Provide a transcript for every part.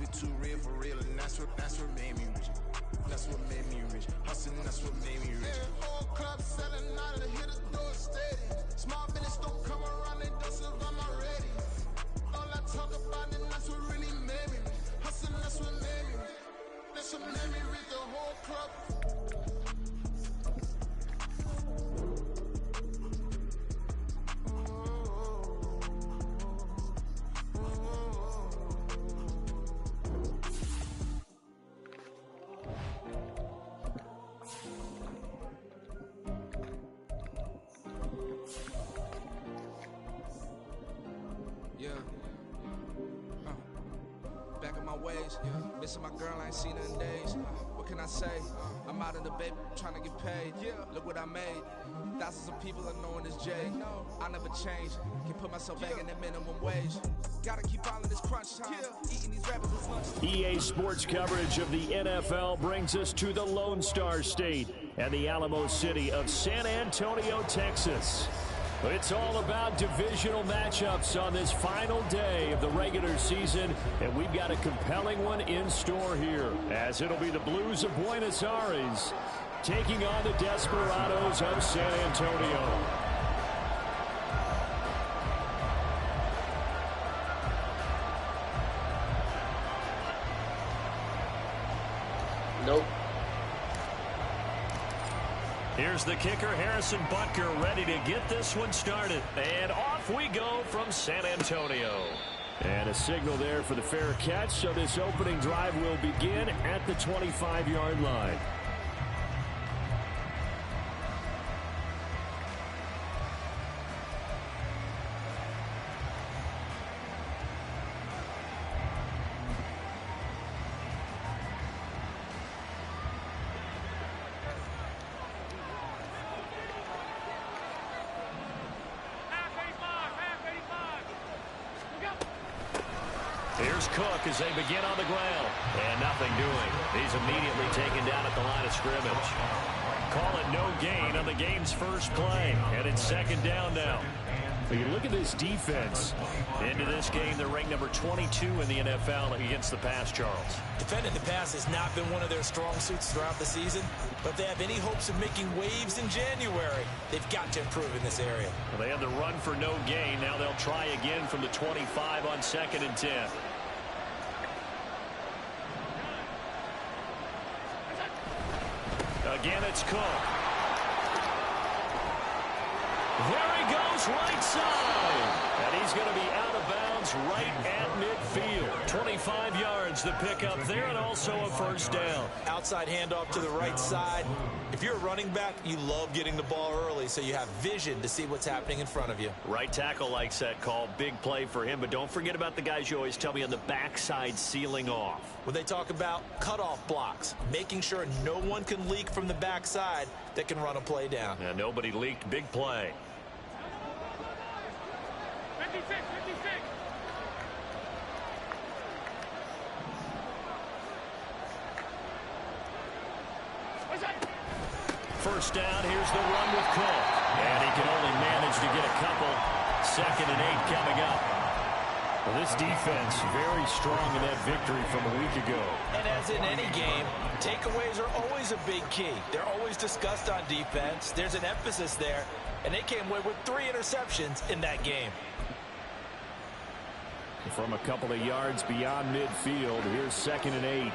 it too real for real, and that's what made me rich. That's what made me rich. Hustling, that's what made me rich. Whole club selling out of the hitters do it steady. Small business don't come around, they don't survive my ready. All I talk about it, that's what really made me rich. Hustling, that's what made me rich. That's what made me rich, the whole club. Back in my ways, missing my girl, I ain't seen her in days. What can I say? I'm out in the baby, trying to get paid. Look what I made. Thousands of people are knowing this Jay. I never change. Can put myself back in the minimum wage. Gotta keep following this crunch time. Eating these rappers is lunch. EA Sports coverage of the NFL brings us to the Lone Star State and the Alamo City of San Antonio, Texas. But it's all about divisional matchups on this final day of the regular season, and we've got a compelling one in store here, as it'll be the Blues of Buenos Aires taking on the Desperados of San Antonio. Nope. Here's the kicker, Harrison Butker, ready to get this one started. And off we go from San Antonio. And a signal there for the fair catch, so this opening drive will begin at the 25-yard line. Here's Cook as they begin on the ground. And nothing doing. He's immediately taken down at the line of scrimmage. Call it no gain on the game's first play. And it's second down now. You look at this defense. Into this game, they're ranked number 22 in the NFL against the pass, Charles. Defending the pass has not been one of their strong suits throughout the season. But if they have any hopes of making waves in January, they've got to improve in this area. Well, they had the run for no gain. Now they'll try again from the 25 on 2nd and 10. Again, it's Cook. There he goes, right side. And he's going to be out of bounds right at midfield. 25 yards the pickup there, and also a first down. Outside handoff to the right side. If you're a running back, you love getting the ball early so you have vision to see what's happening in front of you. Right tackle likes that call. Big play for him, but don't forget about the guys you always tell me on the backside sealing off. When they talk about cutoff blocks, making sure no one can leak from the backside that can run a play down. Yeah, nobody leaked. Big play. 56, 56. First down, here's the run with Cook. And he can only manage to get a couple. 2nd and 8 coming up. Well, this defense very strong in that victory from a week ago. And as in any game, takeaways are always a big key. They're always discussed on defense. There's an emphasis there. And they came away with 3 interceptions in that game. From a couple of yards beyond midfield, here's 2nd and 8.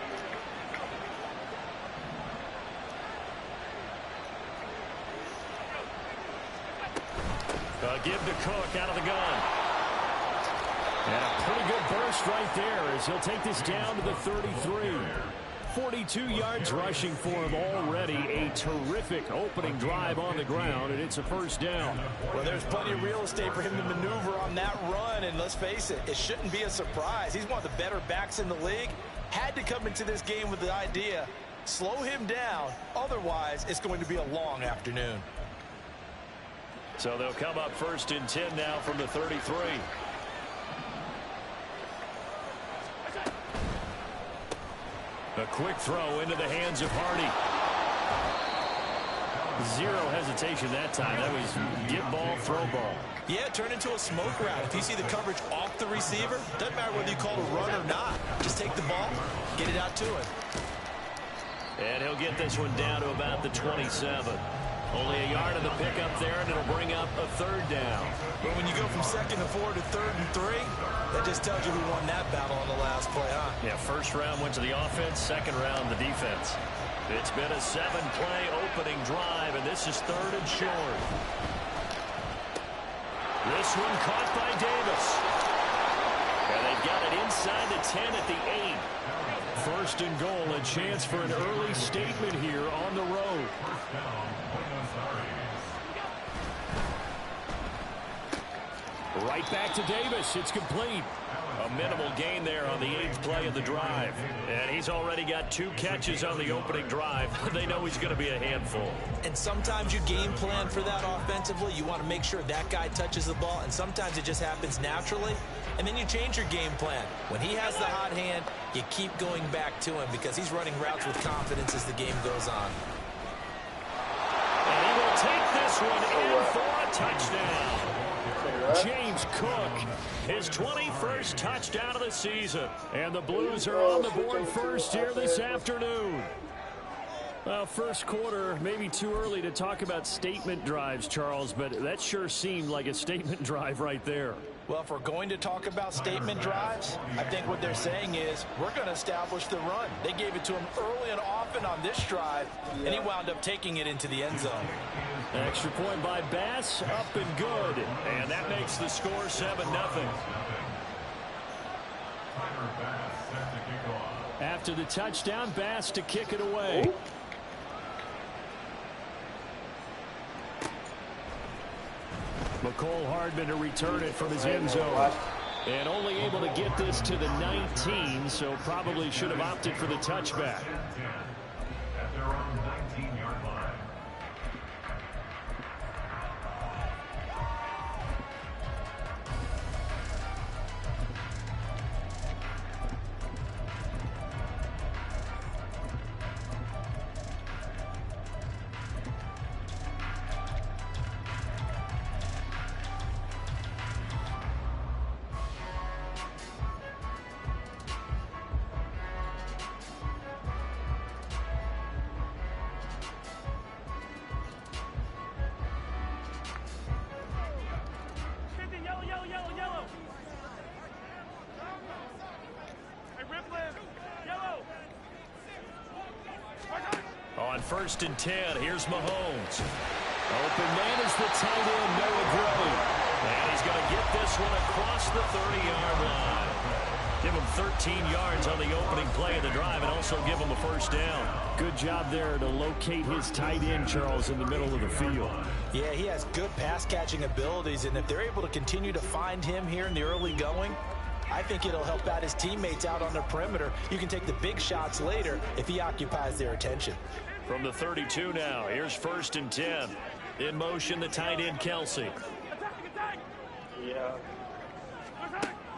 Give to Cook out of the gun. And a pretty good burst right there as he'll take this down to the 33. 42 yards rushing for him already. A terrific opening drive on the ground, and it's a first down. Well, there's plenty of real estate for him to maneuver on that run, and let's face it, it shouldn't be a surprise. He's one of the better backs in the league. Had to come into this game with the idea, slow him down, otherwise it's going to be a long afternoon. So they'll come up 1st and 10 now from the 33. A quick throw into the hands of Hardy. Zero hesitation that time. That was get ball, throw ball. Yeah, turn into a smoke route. If you see the coverage off the receiver, doesn't matter whether you call a run or not. Just take the ball, get it out to him. And he'll get this one down to about the 27. Only a yard of the pickup there, and it'll bring up a third down. But when you go from 2nd and 4 to 3rd and 3, that just tells you who won that battle on the last play, huh? Yeah, first round went to the offense, second round the defense. It's been a 7-play opening drive, and this is 3rd and short. This one caught by Davis. And they've got it inside the 10 at the 8. First and goal, a chance for an early statement here on the road. Right back to Davis. It's complete. A minimal gain there on the 8th play of the drive. And he's already got 2 catches on the opening drive. They know he's going to be a handful. And sometimes you game plan for that offensively. You want to make sure that guy touches the ball, and sometimes it just happens naturally. And then you change your game plan. When he has the hot hand, you keep going back to him because he's running routes with confidence as the game goes on. And he will take this one in for a touchdown. James Cook, his 21st touchdown of the season. And the Blues are on the board first here this afternoon. Well, first quarter, maybe too early to talk about statement drives, Charles, but that sure seemed like a statement drive right there. Well, if we're going to talk about statement drives, I think what they're saying is we're going to establish the run. They gave it to him early and often on this drive, and he wound up taking it into the end zone. Extra point by Bass, up and good. And that makes the score 7-0. After the touchdown, Bass to kick it away. McCole Hardman to return it from his end zone. And only able to get this to the 19, so probably should have opted for the touchback. At their own 19-yard line. On 1st and 10, here's Mahomes. Open man is the tight end, Noah Gray. And he's going to get this one across the 30-yard line. Give him 13 yards on the opening play of the drive and also give him a first down. Good job there to locate his tight end, Charles, in the middle of the field. Yeah, he has good pass-catching abilities, and if they're able to continue to find him here in the early going, I think it'll help out his teammates out on the perimeter. You can take the big shots later if he occupies their attention. From the 32 now, here's 1st and 10. In motion, the tight end, Kelsey. Yeah.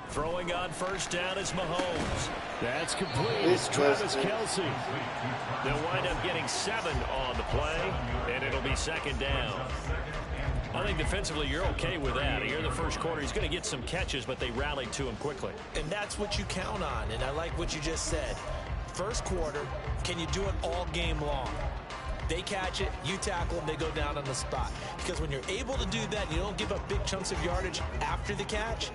Throwing on first down is Mahomes. That's complete. It's Travis Kelsey. They'll wind up getting 7 on the play, and it'll be 2nd down. I think defensively you're okay with that. Here in the first quarter, he's going to get some catches, but they rallied to him quickly. And that's what you count on, and I like what you just said. First quarter, can you do it all game long? They catch it, you tackle them, they go down on the spot. Because when you're able to do that and you don't give up big chunks of yardage after the catch,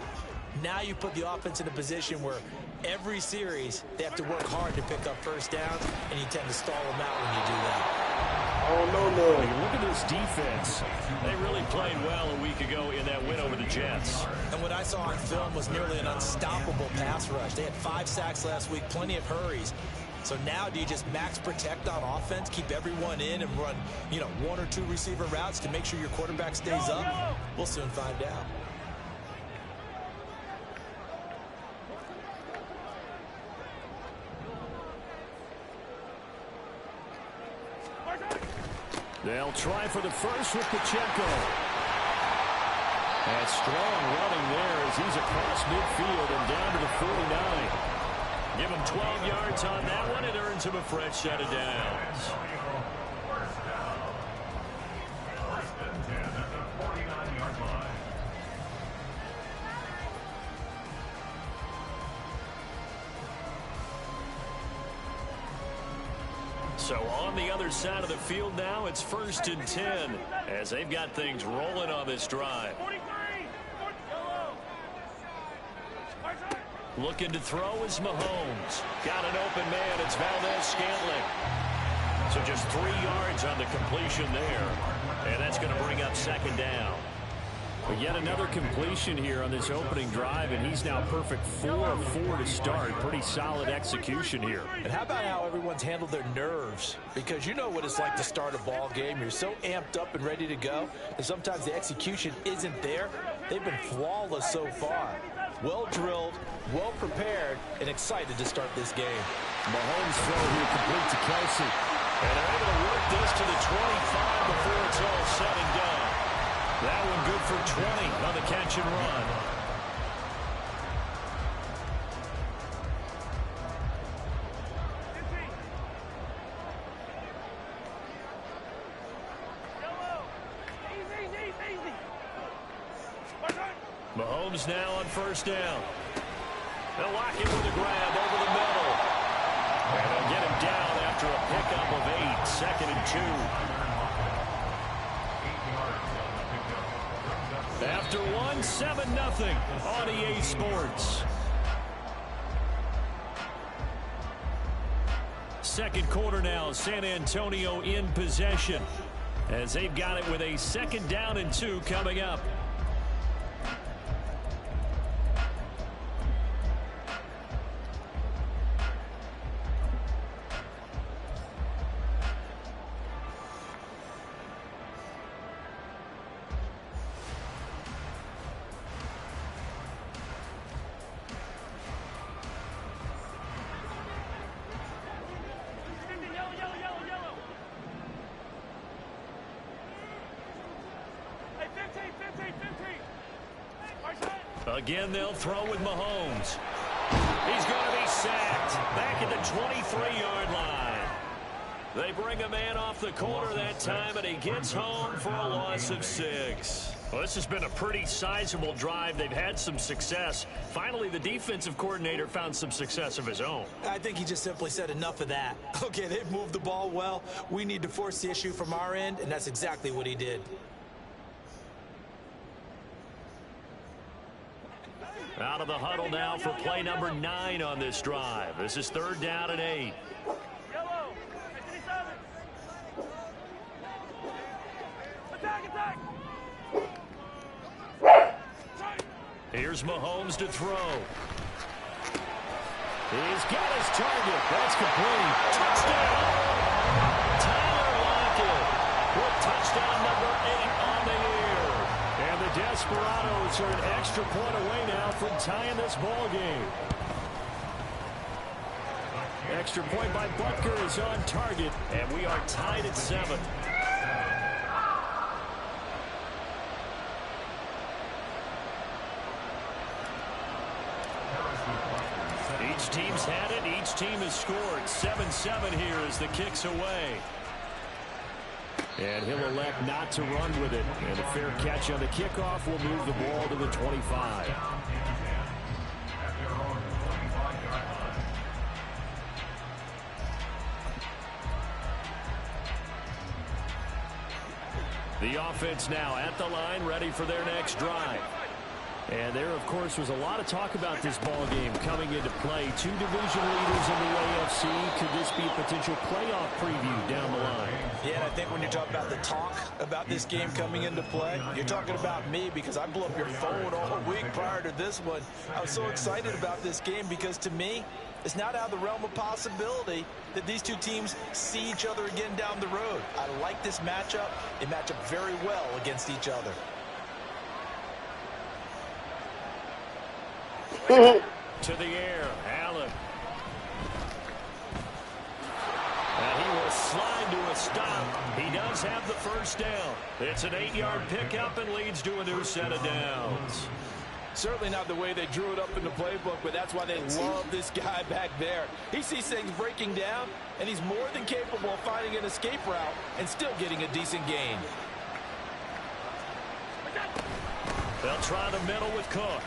now you put the offense in a position where every series they have to work hard to pick up first downs, and you tend to stall them out when you do that. Oh, no. Look at this defense. They really played well a week ago in that win over the Jets. And what I saw on film was nearly an unstoppable pass rush. They had 5 sacks last week, plenty of hurries. So now do you just max protect on offense, keep everyone in and run, 1 or 2 receiver routes to make sure your quarterback stays up? We'll soon find out. They'll try for the first with Pacheco. And strong running there as he's across midfield and down to the 49. Give him 12 yards on that one. It earns him a fresh set of downs. So on the other side of the field now, it's 1st and 10 as they've got things rolling on this drive. Looking to throw is Mahomes. Got an open man. It's Valdez-Scantling. So just 3 yards on the completion there. And that's going to bring up 2nd down. But yet another completion here on this opening drive, and he's now perfect 4 of 4 to start. Pretty solid execution here. And how about how everyone's handled their nerves? Because you know what it's like to start a ball game. You're so amped up and ready to go, and sometimes the execution isn't there. They've been flawless so far. Well drilled, well prepared, and excited to start this game. Mahomes throw here complete to Kelsey. And they're able to work this to the 25 before it's all said and done. That one good for 20 on the catch and run. Mahomes now on 1st down. They'll lock him with a grab over the middle. And they'll get him down after a pickup of 8, 2nd and 2. After 1, 7-0 on EA Sports. Second quarter now, San Antonio in possession as they've got it with a 2nd down and 2 coming up. Again, they'll throw with Mahomes. He's going to be sacked back at the 23-yard line. They bring a man off the corner that time, and he gets home for a loss of 6. Well, this has been a pretty sizable drive. They've had some success. Finally, the defensive coordinator found some success of his own. I think he just simply said enough of that. Okay, they've moved the ball well. We need to force the issue from our end, and that's exactly what he did. Out of the huddle now for play number 9 on this drive. This is 3rd down and 8. Here's Mahomes to throw. He's got his target. That's complete. Touchdown! Tyler Lockett with touchdown number 8 on the year. And the Desperados are an extra point away now from tying this ball game. Extra point by Butker is on target, and we are tied at 7. Each team's had it. Each team has scored. 7-7 here as the kick's away. And he'll elect not to run with it. And a fair catch on the kickoff will move the ball to the 25. The offense now at the line, ready for their next drive. And there, of course, was a lot of talk about this ball game coming into play. 2 division leaders in the AFC. Could this be a potential playoff preview down the line? Yeah, and I think when you talk about the talk about this game coming into play, you're talking about me because I blew up your phone all week prior to this one. I was so excited about this game because, to me, it's not out of the realm of possibility that these two teams see each other again down the road. I like this matchup. They match up very well against each other. To the air, Allen. And he will slide to a stop. He does have the 1st down. It's an 8-yard pickup and leads to a new set of downs. Certainly not the way they drew it up in the playbook, but that's why they love this guy back there. He sees things breaking down, and he's more than capable of finding an escape route and still getting a decent gain. They'll try the middle with Cook.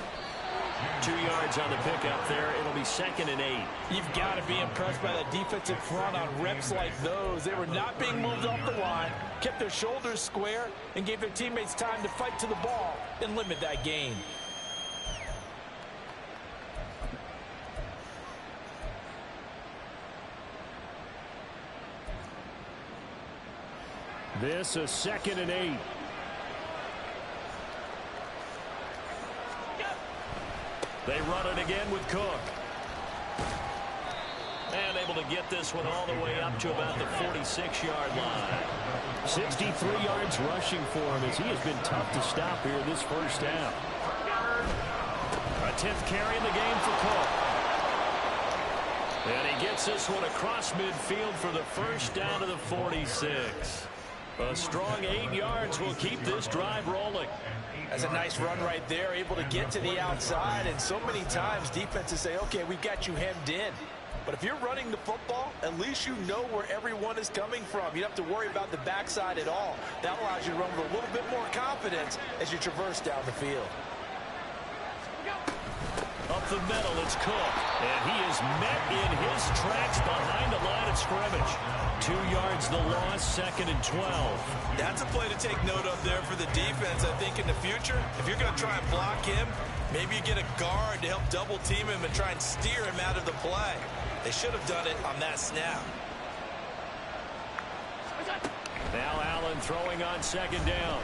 2 yards on the pickup there. It'll be 2nd and 8. You've got to be impressed by that defensive front on reps like those. They were not being moved off the line, kept their shoulders square, and gave their teammates time to fight to the ball and limit that gain. This is 2nd and 8. They run it again with Cook. And able to get this one all the way up to about the 46-yard line. 63 yards rushing for him as he has been tough to stop here this first half. A 10th carry in the game for Cook. And he gets this one across midfield for the first down to the 46. A strong 8 yards will keep this drive rolling. That's a nice run right there, able to get to the outside. And so many times defenses say, okay, we've got you hemmed in. But if you're running the football, at least you know where everyone is coming from. You don't have to worry about the backside at all. That allows you to run with a little bit more confidence as you traverse down the field. Up the middle, it's Cook. And he is met in his tracks behind the line of scrimmage. 2 yards the loss, 2nd and 12. That's a play to take note of there for the defense. I think in the future, if you're going to try and block him, maybe you get a guard to help double team him and try and steer him out of the play. They should have done it on that snap. Now Allen throwing on 2nd down.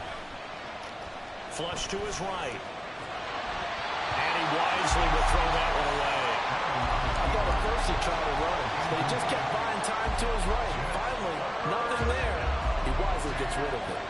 Flush to his right. And he wisely will throw that one away. I thought at first he tried to run, but he just kept buying time to his right. Finally, nothing there. He wisely gets rid of it.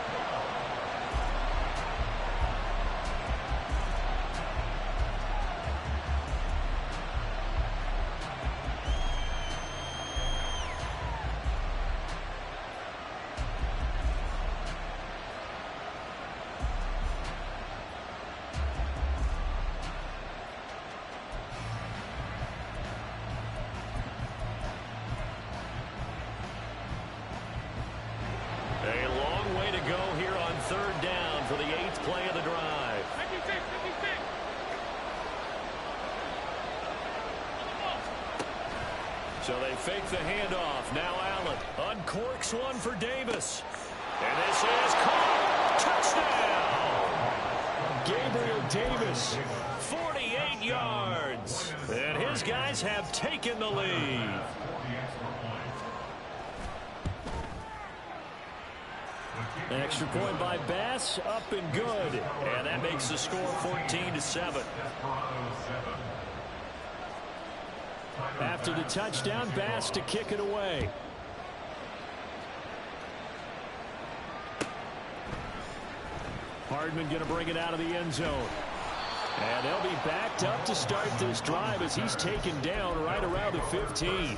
So they fake the handoff. Now Allen uncorks one for Davis. And this is caught. Touchdown! Gabriel Davis, 48 yards. And his guys have taken the lead. An extra point by Bass, up and good. And that makes the score 14-7. After the touchdown, Bass to kick it away. Hardman going to bring it out of the end zone. And they'll be backed up to start this drive as he's taken down right around the 15.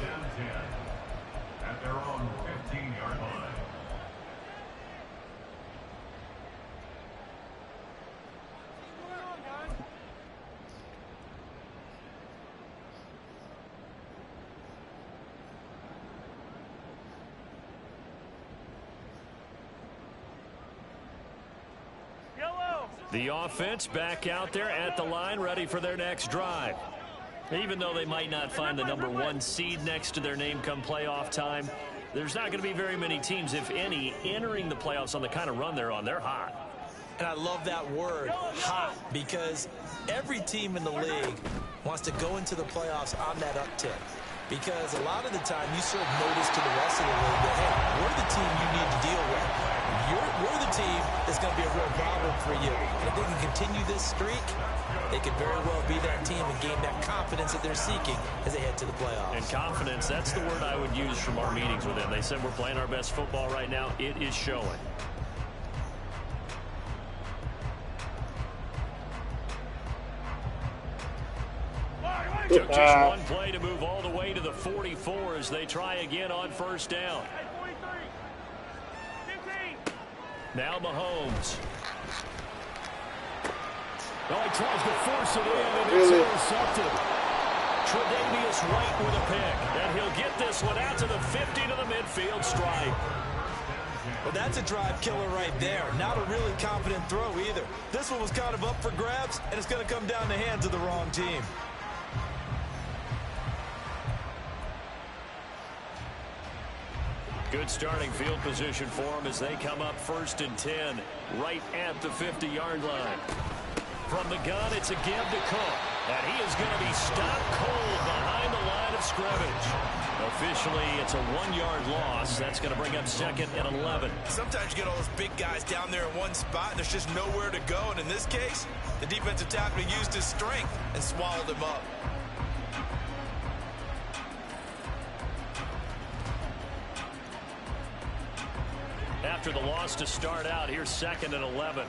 At their own 15-yard line. The offense back out there at the line, ready for their next drive. Even though they might not find the #1 seed next to their name come playoff time, there's not going to be very many teams, if any, entering the playoffs on the kind of run they're on. They're hot. And I love that word, hot, because every team in the league wants to go into the playoffs on that uptick. Because a lot of the time you serve notice to the rest of the league that, hey, we're the team you need to deal with. We're the team that's going to be a real problem for you. And if they can continue this streak, they could very well be that team and gain that confidence that they're seeking as they head to the playoffs. And confidence, that's the word I would use from our meetings with them. They said we're playing our best football right now. It is showing. Took just one play to move all the way to the 44 as they try again on first down. Now Mahomes. Oh, he tries to force it in, and it's intercepted. Tre'Davious White with a pick, and he'll get this one out to the 50 to the midfield stripe. Well, that's a drive killer right there. Not a really confident throw either. This one was kind of up for grabs, and it's going to come down the hands of the wrong team. Good starting field position for them as they come up 1st and 10, right at the 50-yard line. From the gun, it's a give to Cook, and he is going to be stopped cold behind the line of scrimmage. Officially, it's a 1-yard loss. That's going to bring up 2nd and 11. Sometimes you get all those big guys down there in one spot, and there's just nowhere to go. And in this case, the defensive tackle used his strength and swallowed him up. After the loss to start out, here's 2nd and 11.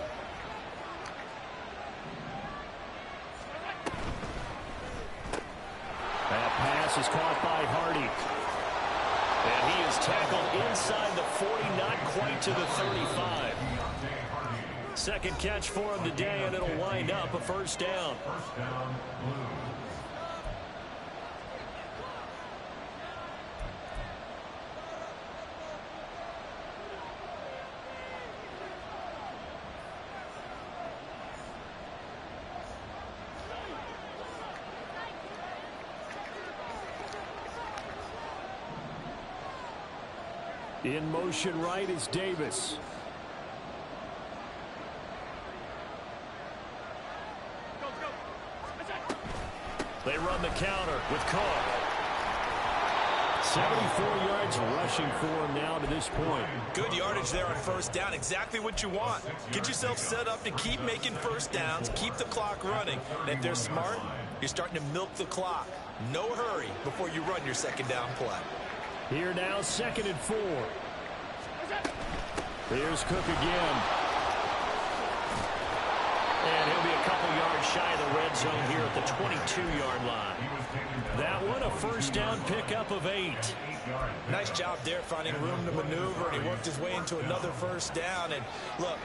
That pass is caught by Hardy. And he is tackled inside the 40, not quite to the 35. Second catch for him today, and it'll wind up a 1st down. First down, Blue. In motion right is Davis. They run the counter with Cook. 74 yards rushing for him now to this point. Good yardage there on 1st down. Exactly what you want. Get yourself set up to keep making 1st downs, keep the clock running. And if they're smart, you're starting to milk the clock. No hurry before you run your 2nd down play. Here now, 2nd and 4. Here's Cook again. And he'll be a couple yards shy of the red zone here at the 22-yard line. That one, a 1st down pickup of 8. Nice job there finding room to maneuver, and he worked his way into another 1st down. And look,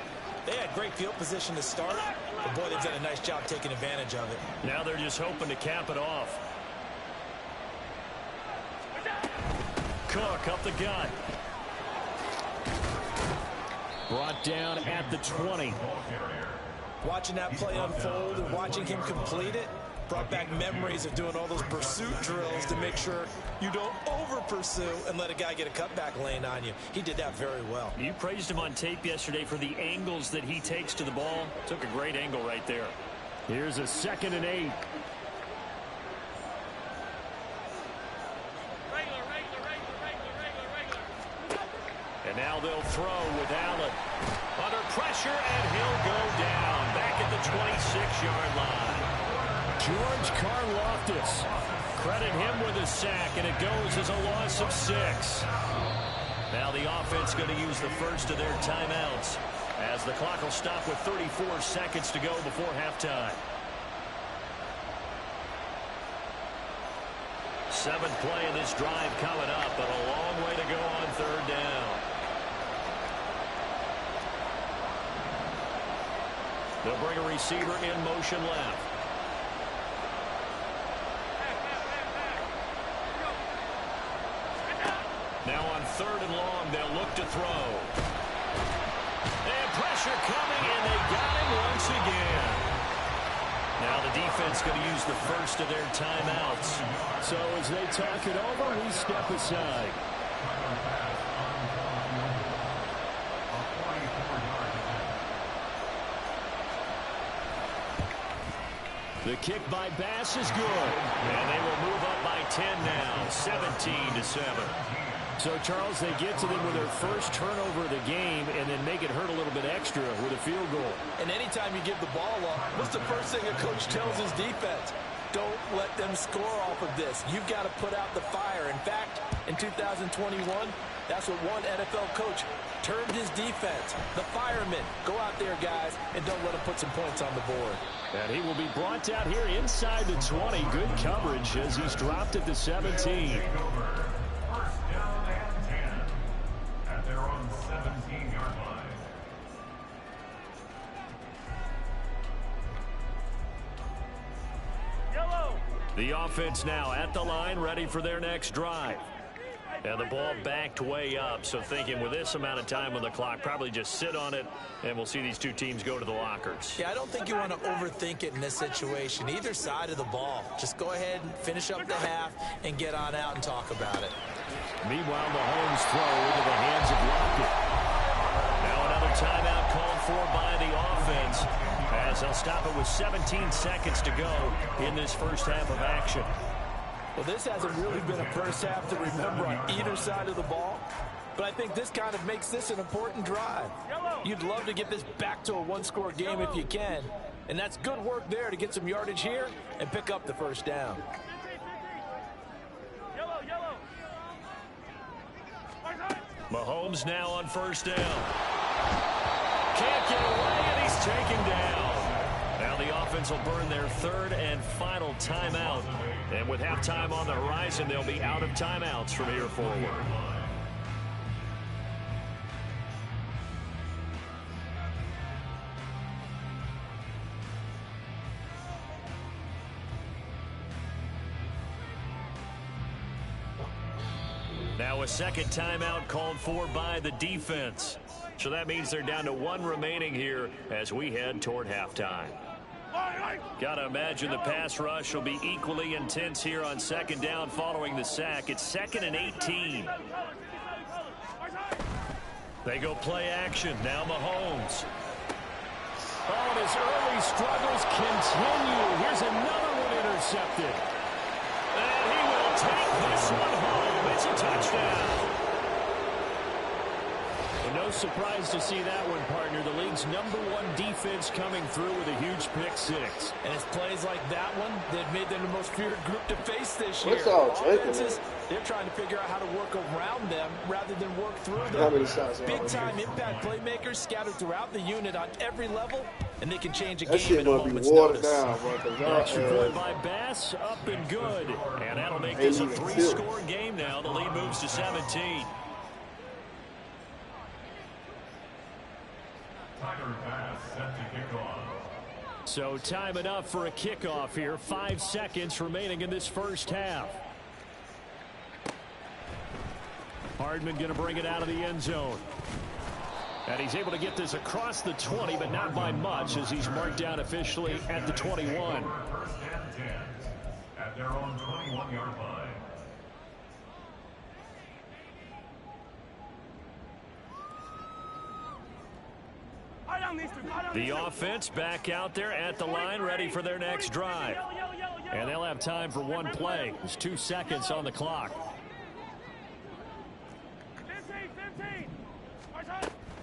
they had great field position to start, but boy, they've done a nice job taking advantage of it. Now they're just hoping to cap it off. Cook up the gut. Brought down at the 20. Watching that play unfold and watching him complete it brought back memories of doing all those pursuit drills to make sure you don't over-pursue and let a guy get a cutback lane on you. He did that very well. You praised him on tape yesterday for the angles that he takes to the ball. Took a great angle right there. Here's a 2nd and 8. And now they'll throw with Allen. Under pressure, and he'll go down. Back at the 26-yard line. George Karlaftis. Credit him with a sack, and it goes as a loss of 6. Now the offense going to use the first of their timeouts, as the clock will stop with 34 seconds to go before halftime. 7th play of this drive coming up, but a long way to go on 3rd down. They'll bring a receiver in motion left. Now on 3rd and long, they'll look to throw. And pressure coming, and they got him once again. Now the defense going to use the first of their timeouts. So as they talk it over, we step aside. The kick by Bass is good. And they will move up by 10 now, 17-7. So, Charles, they get to them with their first turnover of the game and then make it hurt a little bit extra with a field goal. And anytime you give the ball up, what's the first thing a coach tells his defense? Don't let them score off of this. You've got to put out the fire. In fact, in 2021, that's what one NFL coach termed his defense. The firemen. Go out there, guys, and don't let them put some points on the board. And he will be brought down here inside the 20. Good coverage as he's dropped at the 17. First down and 10 at their own 17-yard line. The offense now at the line, ready for their next drive. And the ball backed way up, so thinking with this amount of time on the clock, probably just sit on it, and we'll see these two teams go to the lockers. Yeah, I don't think you want to overthink it in this situation. Either side of the ball. Just go ahead and finish up the half and get on out and talk about it. Meanwhile, Mahomes throw into the hands of Lockett. Now another timeout called for by the offense, as they'll stop it with 17 seconds to go in this first half of action. Well, this hasn't really been a first half to remember on either side of the ball, but I think this kind of makes this an important drive. You'd love to get this back to a one-score game if you can, and that's good work there to get some yardage here and pick up the first down. Mahomes now on first down. Can't get away, and he's taken down. Now the offense will burn their third and final timeout. And with halftime on the horizon, they'll be out of timeouts from here forward. Now a second timeout called for by the defense. So that means they're down to one remaining here as we head toward halftime. Got to imagine the pass rush will be equally intense here on second down following the sack. It's 2nd and 18. They go play action. Now Mahomes. Oh, and his early struggles continue. Here's another one intercepted. And he will take this one home. It's a touchdown. No surprise to see that one, partner. The league's #1 defense coming through with a huge pick six. And it's plays like that one that made them the most feared group to face this year. What's all Offenses, they're trying to figure out how to work around them rather than work through them. Big-time impact playmakers scattered throughout the unit on every level, and they can change a game in a moment's notice. Extra point by Bass, up and good. And that'll make this a 3-score game now. The lead moves to 17. So time enough for a kickoff here. 5 seconds remaining in this first half. Hardman going to bring it out of the end zone. And he's able to get this across the 20, but not by much, as he's marked down officially at the 21. First and 10 at their own 21-yard line. The offense back out there at the line, ready for their next drive. And they'll have time for one play. There's 2 seconds on the clock.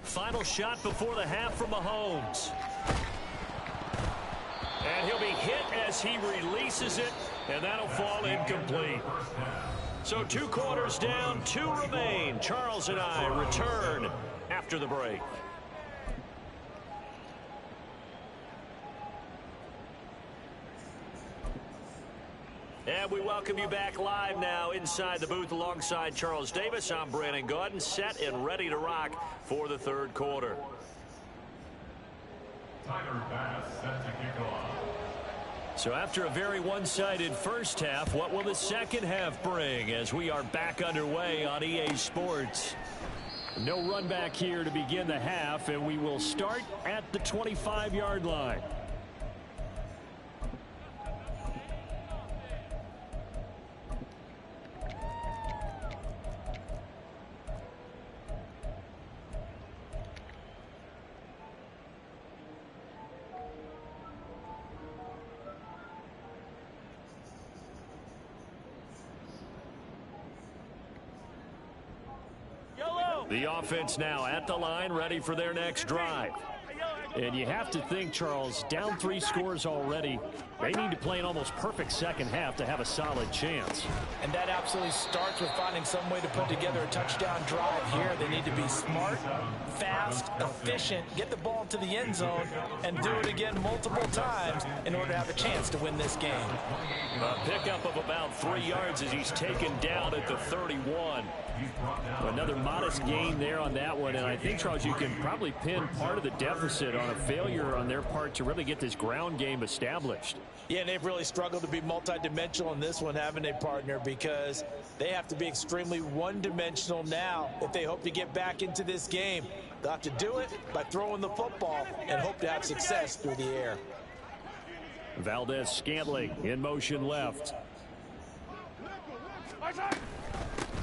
Final shot before the half from Mahomes. And he'll be hit as he releases it, and that'll fall incomplete. So 2 quarters down, 2 remain. Charles and I return after the break. And we welcome you back live now inside the booth alongside Charles Davis. I'm Brandon Gaudin, set and ready to rock for the third quarter. Tyler Bass set to kick off. So after a very one-sided first half, what will the second half bring as we are back underway on EA Sports? No run back here to begin the half, and we will start at the 25-yard line. The offense now at the line, ready for their next drive. And you have to think, Charles, down 3 scores already. They need to play an almost perfect second half to have a solid chance. And that absolutely starts with finding some way to put together a touchdown drive here. They need to be smart, fast, efficient, get the ball to the end zone, and do it again multiple times in order to have a chance to win this game. A pickup of about 3 yards as he's taken down at the 31. Another modest gain there on that one, and I think, Charles, you can probably pin part of the deficit on a failure on their part to really get this ground game established. Yeah, and they've really struggled to be multidimensional in this one, haven't they, partner? Because they have to be extremely one-dimensional now if they hope to get back into this game. They'll have to do it by throwing the football and hope to have success through the air. Valdez-Scantling in motion left.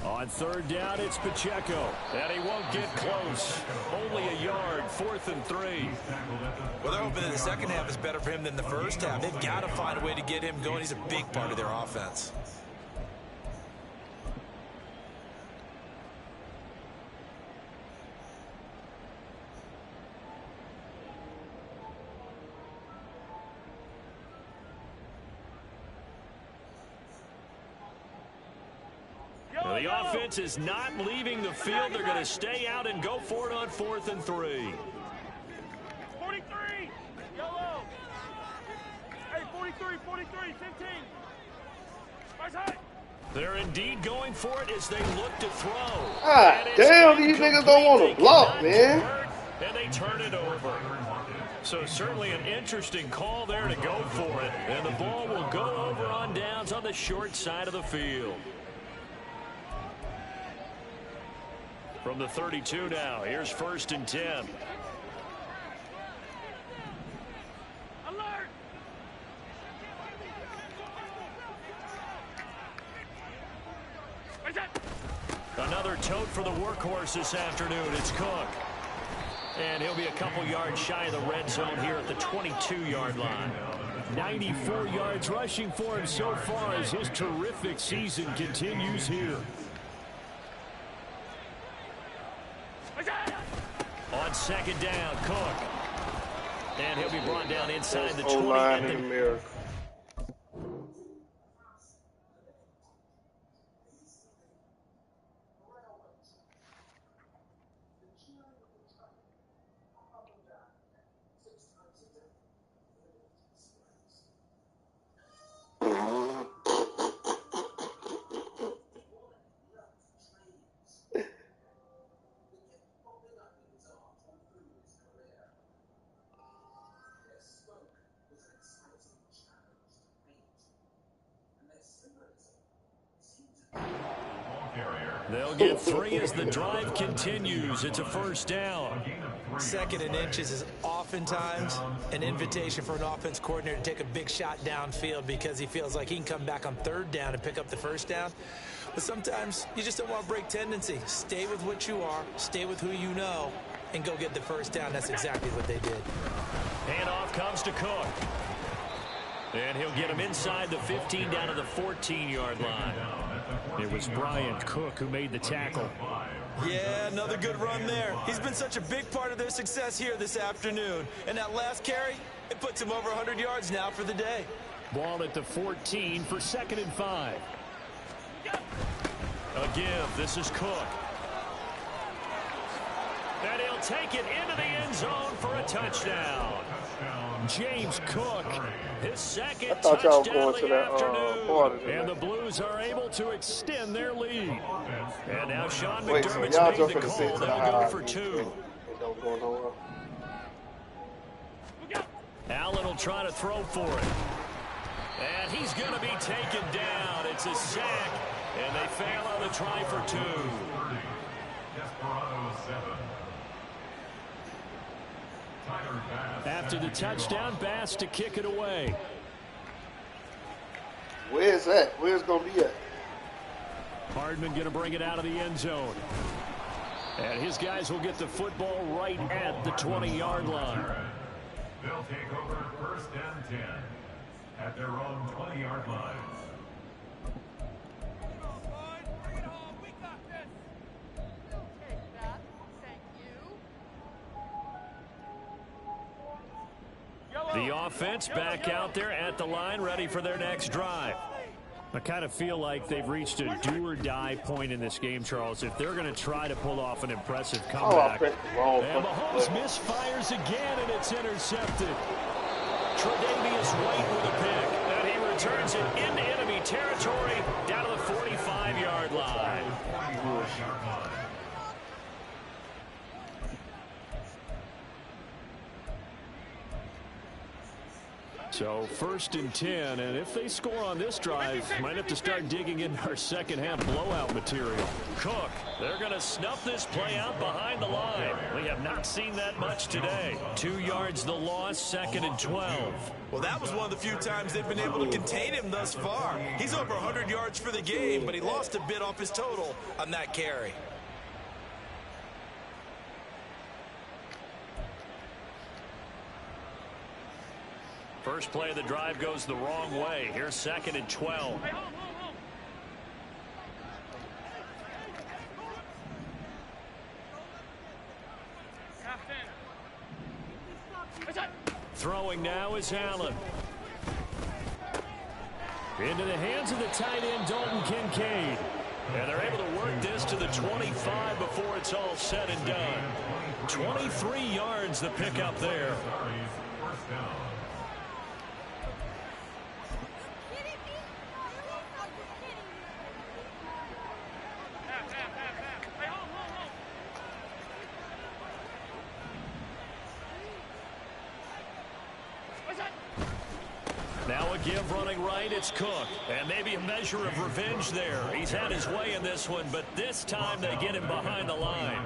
On third down, it's Pacheco, and he won't get close. Only a yard, 4th and 3. Well, they're hoping that the second half is better for him than the first half. They've got to find a way to get him going. He's a big part of their offense. The offense is not leaving the field. They're going to stay out and go for it on 4th and 3. 43, yellow. Hey, 43, 15. They're indeed going for it as they look to throw. Ah, damn, these niggas don't want to block, man. And they turn it over. So certainly an interesting call there to go for it. And the ball will go over on downs on the short side of the field. From the 32 now, here's 1st and 10. Alert! Another tote for the workhorse this afternoon. It's Cook. And he'll be a couple yards shy of the red zone here at the 22-yard line. 94 yards rushing for him so far as his terrific season continues here. On 2nd down, Cook. And he'll be brought down inside the 20. O-line in America. They'll get 3 as the drive continues. It's a 1st down. 2nd and inches is oftentimes an invitation for an offense coordinator to take a big shot downfield because he feels like he can come back on 3rd down and pick up the 1st down. But sometimes you just don't want to break tendency. Stay with what you are, stay with who you know, and go get the 1st down. That's exactly what they did. Handoff comes to Cook. And he'll get him inside the 15 down to the 14-yard line. It was Bryant Cook who made the tackle. Yeah, another good run there. He's been such a big part of their success here this afternoon. And that last carry, it puts him over 100 yards now for the day. Ball at the 14 for 2nd and 5. A give. This is Cook. And he'll take it into the end zone for a touchdown. James Cook, his 2nd touchdown of the afternoon. And the Blues are able to extend their lead. And now Sean McDermott's made the call. They'll go for 2. Allen will try to throw for it. And he's going to be taken down. It's a sack. And they fail on the try for 2. Desperados 7. After the touchdown, Bass to kick it away. Where's that? Where's it going to be at? Hardman going to bring it out of the end zone. And his guys will get the football right at the 20-yard line. They'll take over 1st and 10 at their own 20-yard line. The offense back out there at the line, ready for their next drive. I kind of feel like they've reached a do-or-die point in this game, Charles. If they're going to try to pull off an impressive comeback. And Mahomes misfires again, and it's intercepted. Tre'Davious White with a pick, and he returns it into enemy territory down to the 45-yard line. So 1st and 10, and if they score on this drive, might have to start digging into our second half blowout material. Cook, they're going to snuff this play out behind the line. We have not seen that much today. 2 yards the loss, 2nd and 12. Well, that was one of the few times they've been able to contain him thus far. He's over 100 yards for the game, but he lost a bit off his total on that carry. First play of the drive goes the wrong way. Here's 2nd and 12. Throwing now is Allen. Into the hands of the tight end, Dalton Kincaid. And they're able to work this to the 25 before it's all said and done. 23 yards the pickup there. First down. Now a give running right, it's Cook. And maybe a measure of revenge there. He's had his way in this one, but this time they get him behind the line.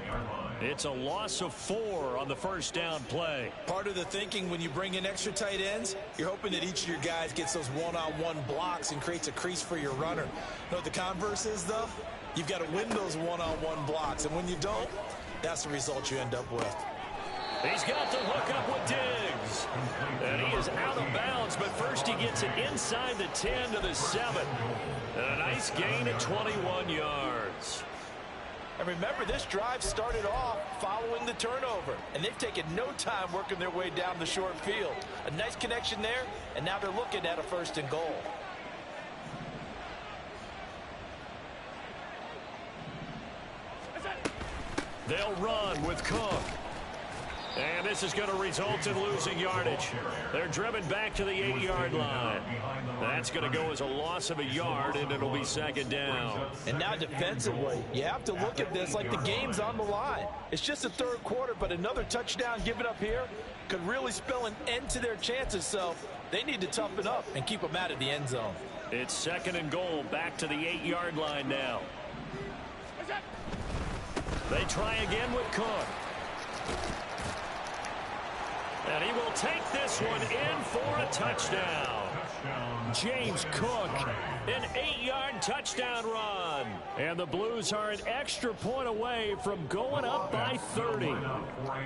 It's a loss of 4 on the first down play. Part of the thinking when you bring in extra tight ends, you're hoping that each of your guys gets those one-on-one blocks and creates a crease for your runner. You know what the converse is, though? You've got to win those one-on-one blocks, and when you don't, that's the result you end up with. He's got the hook up with Diggs. And he is out of bounds, but first he gets it inside the 10 to the 7. And a nice gain at 21 yards. And remember, this drive started off following the turnover, and they've taken no time working their way down the short field. A nice connection there, and now they're looking at a 1st and goal. They'll run with Cook. And this is going to result in losing yardage. They're driven back to the 8-yard line. That's going to go as a loss of a yard, and it'll be 2nd down. And now defensively, you have to look at this like the game's on the line. It's just the 3rd quarter, but another touchdown given up here could really spell an end to their chances. So they need to toughen up and keep them out of the end zone. It's 2nd and goal, back to the 8-yard line now. They try again with Cook. And he will take this one in for a touchdown. James Cook, an 8-yard touchdown run. And the Blues are an extra point away from going up by 30.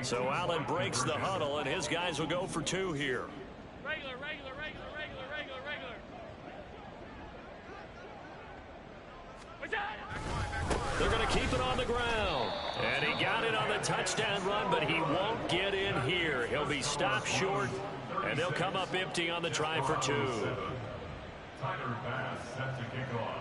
So Allen breaks the huddle, and his guys will go for 2 here. Regular. They're going to keep it on the ground. And he got it on the touchdown run, but he won't get in here. He'll be stopped short, and they'll come up empty on the try for 2. Tyler Bass set to kick off.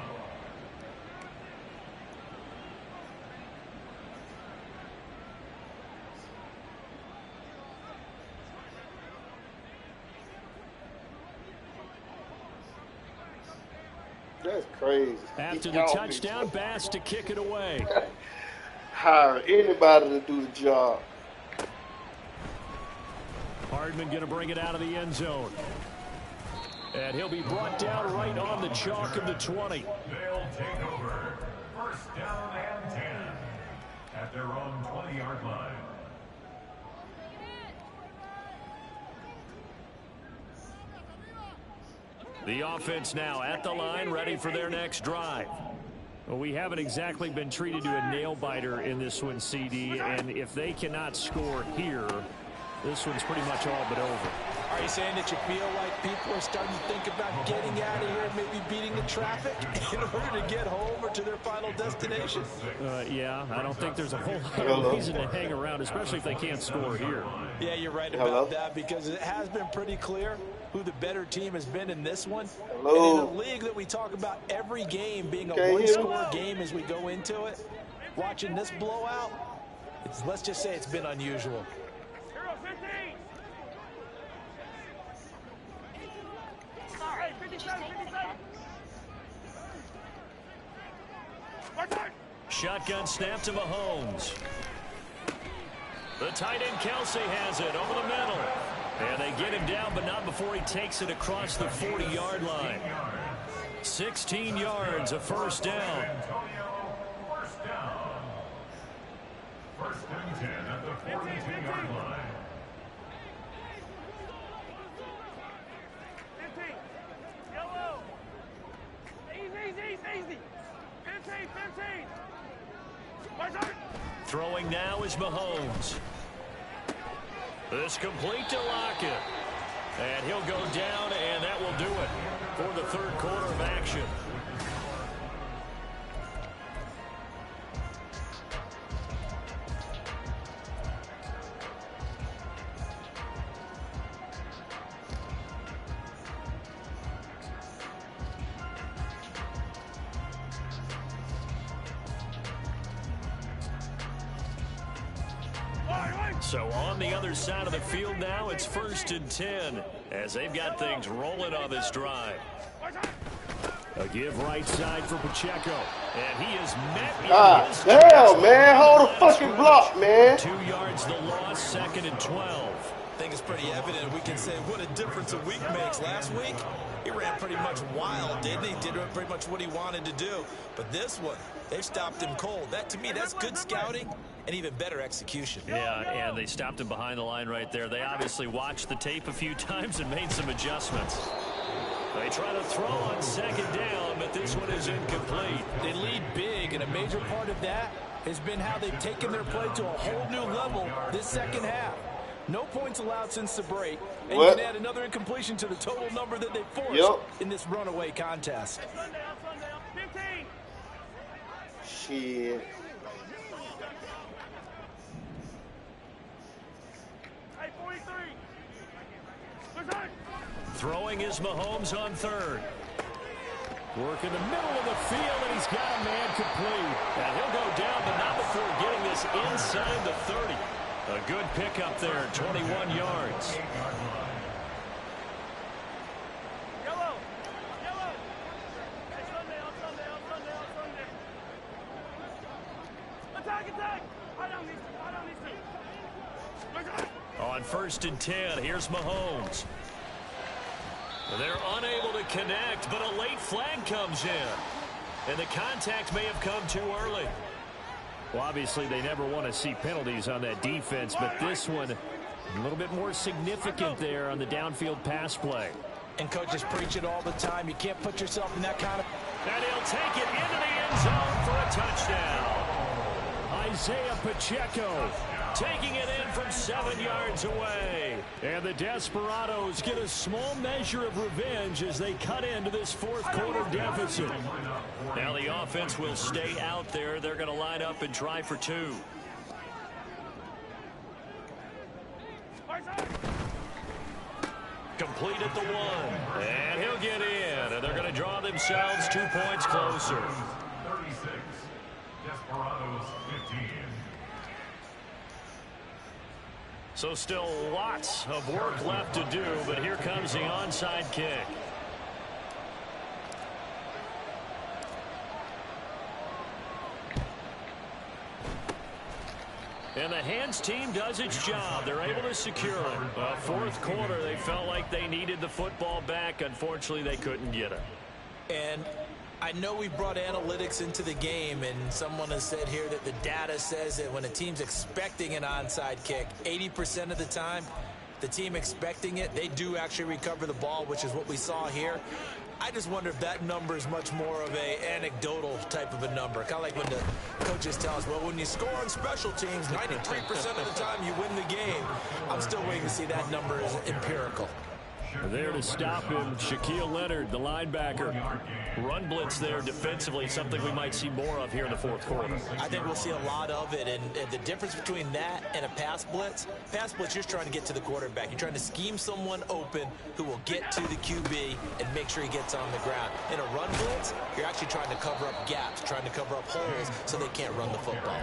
That's crazy. After the touchdown, Bass to kick it away. Hire anybody to do the job. Hardman going to bring it out of the end zone. And he'll be brought down right on the chalk of the 20. They'll take over. 1st down and 10 at their own 20-yard line. The offense now at the line, ready for their next drive. Well, we haven't exactly been treated to a nail-biter in this one, CD, and if they cannot score here, this one's pretty much all but over. Are you saying that you feel like people are starting to think about getting out of here and maybe beating the traffic in order to get home or to their final destination? Yeah, I don't think there's a whole lot of reason to hang around, especially if they can't score here. Yeah, you're right about that, because it has been pretty clear who the better team has been in this one. And in a league that we talk about every game being a one-score game as we go into it, watching this blowout, let's just say it's been unusual. 57. Shotgun snap to Mahomes. The tight end Kelsey has it over the middle. And they get him down, but not before he takes it across the 40-yard line. 16 yards, a first down. First down. First and 10 at the 42-yard line. 15. Yellow. Easy. 15. Throwing now is Mahomes. This complete to Lockett. And he'll go down, and that will do it for the third quarter of action. So on the other side of the field now, it's 1st and 10 as they've got things rolling on this drive. A give right side for Pacheco, and he is met. Damn, man, hold the fucking block, man. 2 yards the loss, 2nd and 12. I think it's pretty evident. We can say what a difference a week makes. Last week, he ran pretty much wild, didn't he? Did pretty much what he wanted to do. But this one, they've stopped him cold. That, to me, that's good scouting and even better execution. Yeah, and they stopped him behind the line right there. They obviously watched the tape a few times and made some adjustments. They try to throw on 2nd down, but this one is incomplete. They lead big, and a major part of that has been how they've taken their play to a whole new level this second half. No points allowed since the break, and you can add another incompletion to the total number that they forced in this runaway contest. 15. Shit. Hey, 43. Throwing is Mahomes on 3rd. Work in the middle of the field, and he's got a man complete. And he'll go down, but not before getting this inside the 30. A good pickup there, 21 yards. Yellow. Hey, Sunday. Attack. I don't need to. On 1st and 10, here's Mahomes. They're unable to connect, but a late flag comes in. And the contact may have come too early. Well, obviously, they never want to see penalties on that defense, but this one a little bit more significant there on the downfield pass play. And coaches preach it all the time. You can't put yourself in that kind of... And he'll take it into the end zone for a touchdown. Isaiah Pacheco taking it in from 7 yards away. And the Desperados get a small measure of revenge as they cut into this 4th quarter deficit. Now the offense will stay out there. They're going to line up and try for 2. Complete at the 1. And he'll get in. And they're going to draw themselves 2 points closer. 36. Desperados 15. So still lots of work left to do, but here comes the onside kick. And the hands team does its job. They're able to secure it. 4th quarter, they felt like they needed the football back. Unfortunately, they couldn't get it. And I know we brought analytics into the game, and someone has said here that the data says that when a team's expecting an onside kick, 80% of the time, the team expecting it, they do actually recover the ball, which is what we saw here. I just wonder if that number is much more of a anecdotal type of a number. Kind of like when the coaches tell us, well, when you score on special teams, 93% of the time you win the game. I'm still waiting to see that number is empirical. There to stop him, Shaquille Leonard, the linebacker. Run blitz there defensively, something we might see more of here in the 4th quarter. I think we'll see a lot of it, and the difference between that and a pass blitz, you're just trying to get to the quarterback. You're trying to scheme someone open who will get to the QB and make sure he gets on the ground. In a run blitz, you're actually trying to cover up gaps, trying to cover up holes so they can't run the football.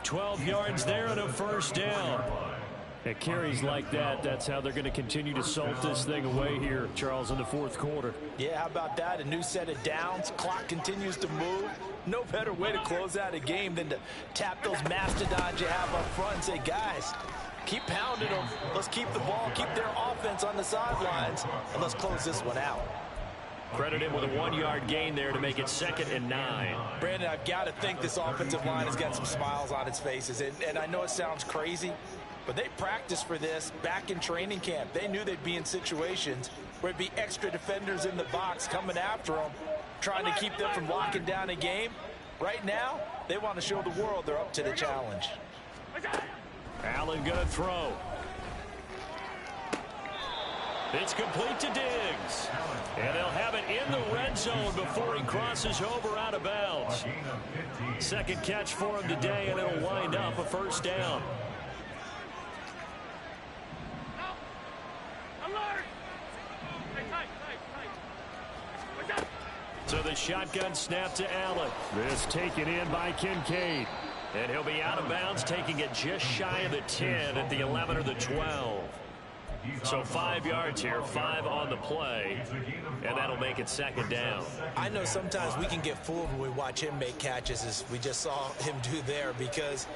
12 yards there and a 1st down. At carries like that, that's how they're going to continue to salt this thing away here, Charles, in the 4th quarter. Yeah, how about that? A new set of downs. Clock continues to move. No better way to close out a game than to tap those mastodons you have up front and say, guys, Keep pounding them. Let's keep the ball, keep their offense on the sidelines, and let's close this one out. Credit him with a 1-yard gain there to make it 2nd and 9. Brandon, I've got to think this offensive line has got some smiles on its faces. And I know it sounds crazy, but they practiced for this back in training camp. They knew they'd be in situations where it'd be extra defenders in the box coming after them, trying to keep them from locking down a game. Right now, they want to show the world they're up to the challenge. Allen going to throw. It's complete to Diggs. And they'll have it in the red zone before he crosses over out of bounds. Second catch for him today, and it'll wind up a first down. So the shotgun snap to Allen. This taken in by Kincaid. And he'll be out of bounds, taking it just shy of the 10 at the 11 or the 12. So 5 yards here, 5 on the play, and that'll make it 2nd down. I know sometimes we can get fooled when we watch him make catches, as we just saw him do there, because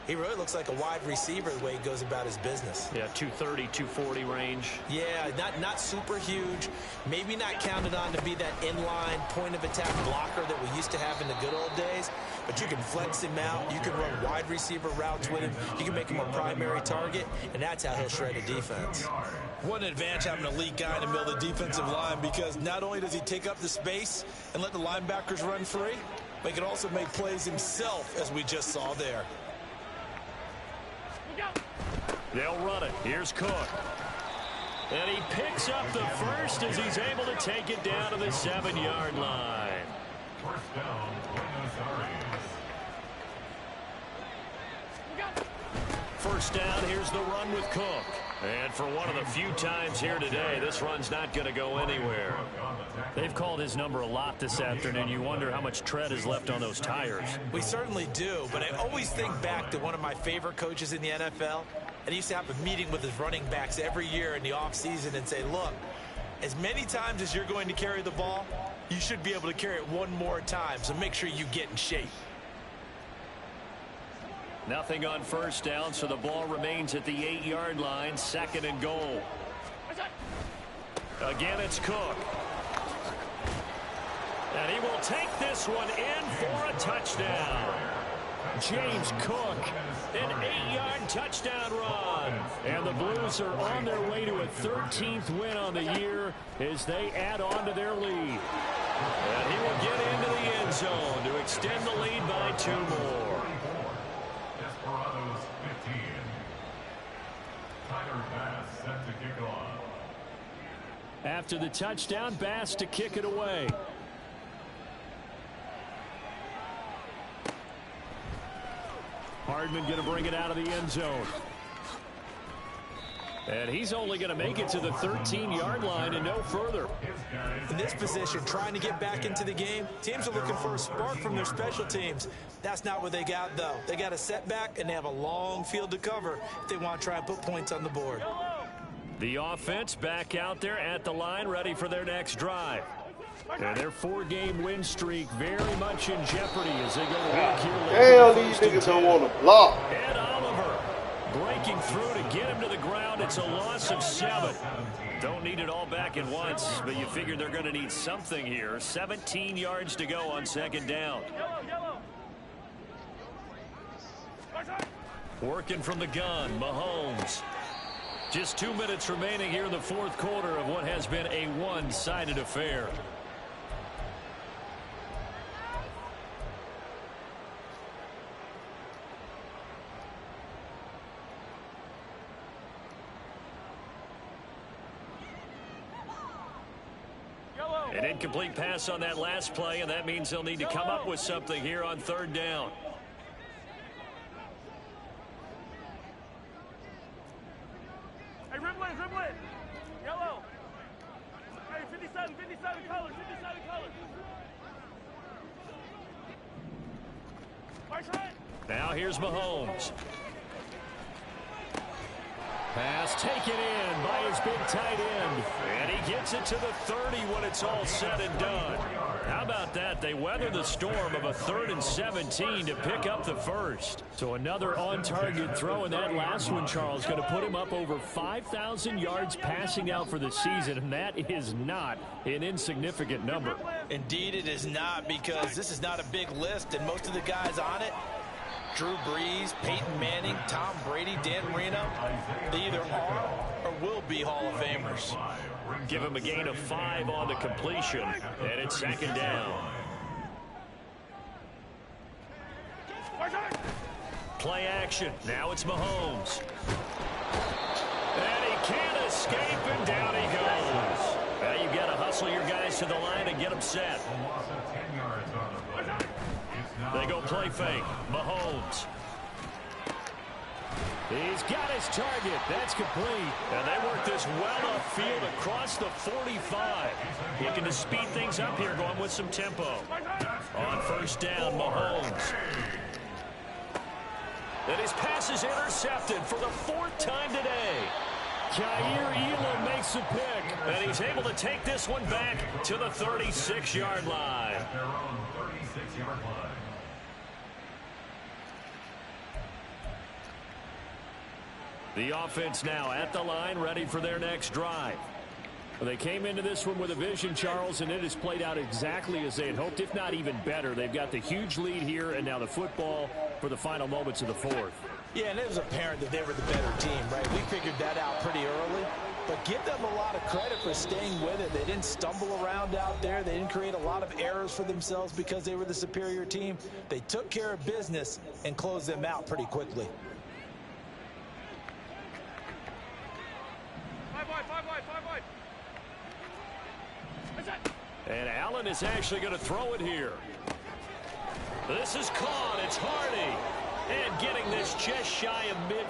he really looks like a wide receiver the way he goes about his business. Yeah, 230, 240 range. Yeah, not super huge. Maybe not counted on to be that inline point-of-attack blocker that we used to have in the good old days. But you can flex him out. You can run wide receiver routes with him. You can make him a primary target, and that's how he'll shred a defense. What an advantage having an elite guy in the middle of the defensive line, because not only does he take up the space and let the linebackers run free, but he can also make plays himself, as we just saw there. They'll run it. Here's Cook. And he picks up the first as he's able to take it down to the 7-yard line. First down, Buenos Aires. First down, here's the run with Cook. And for one of the few times here today, this run's not going to go anywhere. They've called his number a lot this afternoon. You wonder how much tread is left on those tires. We certainly do, but I always think back to one of my favorite coaches in the NFL. And he used to have a meeting with his running backs every year in the offseason and say, look, as many times as you're going to carry the ball, you should be able to carry it one more time, so make sure you get in shape. Nothing on first down, so the ball remains at the 8-yard line, 2nd and goal. Again, it's Cook. And he will take this one in for a touchdown. James Cook, an 8-yard touchdown run. And the Blues are on their way to a 13th win on the year as they add on to their lead. And he will get into the end zone to extend the lead by 2 more. Desperados 15. Tyler Bass set to kick off. After the touchdown, Bass to kick it away. Hardman going to bring it out of the end zone. And he's only going to make it to the 13-yard line and no further. In this position, trying to get back into the game, teams are looking for a spark from their special teams. That's not what they got, though. They got a setback, and they have a long field to cover if they want to try and put points on the board. The offense back out there at the line, ready for their next drive. And their 4-game win streak very much in jeopardy as they go to work here later. Hell, these niggas don't want to block. And Oliver breaking through to get him to the ground. It's a loss of 7. Don't need it all back at once, but you figure they're going to need something here. 17 yards to go on 2nd down. Working from the gun, Mahomes. Just 2 minutes remaining here in the 4th quarter of what has been a one-sided affair. An incomplete pass on that last play, and that means they'll need to come up with something here on 3rd down. Hey, dribble it. Yellow. Hey, 57 colors, 57 colors. Now here's Mahomes. Pass taken in by his big tight end. And he gets it to the 30 when it's all said and done. How about that? they weather the storm of a 3rd and 17 to pick up the first. So another on-target throw, and that last one, Charles, going to put him up over 5,000 yards passing out for the season, and that is not an insignificant number. Indeed it is not, because this is not a big list, and most of the guys on it, Drew Brees, Peyton Manning, Tom Brady, Dan Marino, they either are or will be Hall of Famers. Give him a gain of 5 on the completion, and it's 2nd down. Play action. Now it's Mahomes. And he can't escape, and down he goes. Now you've got to hustle your guys to the line and get them set. They go play fake. Mahomes. He's got his target. That's complete. And they work this well upfield across the 45. Looking to speed things up here, going with some tempo. On 1st down, Mahomes. And his pass is intercepted for the 4th time today. Jair Elam makes a pick, and he's able to take this one back to the 36-yard line. At their own 36-yard line. The offense now at the line, ready for their next drive. Well, they came into this one with a vision, Charles, and it has played out exactly as they had hoped, if not even better. They've got the huge lead here, and now the football for the final moments of the 4th. Yeah, and it was apparent that they were the better team, right? We figured that out pretty early. But give them a lot of credit for staying with it. They didn't stumble around out there. They didn't create a lot of errors for themselves because they were the superior team. They took care of business and closed them out pretty quickly. 5 wide, 5 wide, 5 wide. And Allen is actually going to throw it here. This is caught. It's Hardy. And getting this just shy of mid